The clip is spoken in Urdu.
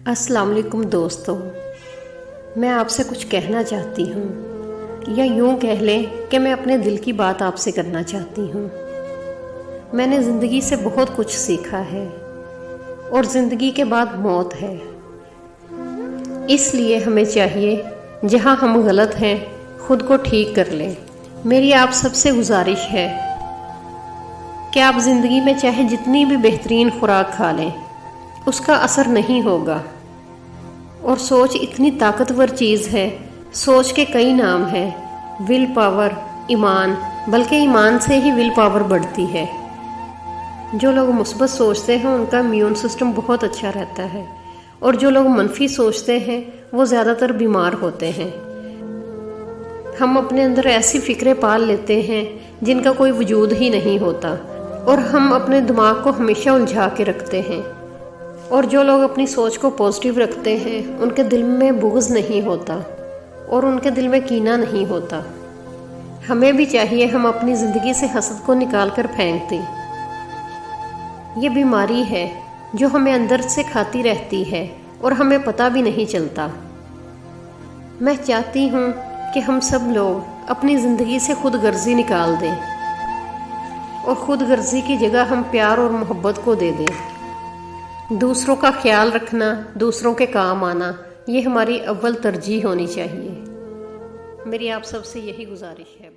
السلام علیکم دوستو، میں آپ سے کچھ کہنا چاہتی ہوں، یا یوں کہہ لیں کہ میں اپنے دل کی بات آپ سے کرنا چاہتی ہوں۔ میں نے زندگی سے بہت کچھ سیکھا ہے، اور زندگی کے بعد موت ہے۔ اس لیے ہمیں چاہیے جہاں ہم غلط ہیں خود کو ٹھیک کر لیں۔ میری آپ سب سے گزارش ہے کہ آپ زندگی میں چاہے جتنی بھی بہترین خوراک کھا لیں، اس کا اثر نہیں ہوگا۔ اور سوچ اتنی طاقتور چیز ہے، سوچ کے کئی نام ہیں: ول پاور، ایمان، بلکہ ایمان سے ہی ول پاور بڑھتی ہے۔ جو لوگ مثبت سوچتے ہیں ان کا امیون سسٹم بہت اچھا رہتا ہے، اور جو لوگ منفی سوچتے ہیں وہ زیادہ تر بیمار ہوتے ہیں۔ ہم اپنے اندر ایسی فکریں پال لیتے ہیں جن کا کوئی وجود ہی نہیں ہوتا، اور ہم اپنے دماغ کو ہمیشہ الجھا کے رکھتے ہیں۔ اور جو لوگ اپنی سوچ کو پازیٹیو رکھتے ہیں ان کے دل میں بغض نہیں ہوتا، اور ان کے دل میں کینہ نہیں ہوتا۔ ہمیں بھی چاہیے ہم اپنی زندگی سے حسد کو نکال کر پھینک دیں۔ یہ بیماری ہے جو ہمیں اندر سے کھاتی رہتی ہے اور ہمیں پتہ بھی نہیں چلتا۔ میں چاہتی ہوں کہ ہم سب لوگ اپنی زندگی سے خود غرضی نکال دیں، اور خود غرضی کی جگہ ہم پیار اور محبت کو دے دیں۔ دوسروں کا خیال رکھنا، دوسروں کے کام آنا، یہ ہماری اول ترجیح ہونی چاہیے۔ میری آپ سب سے یہی گزارش ہے۔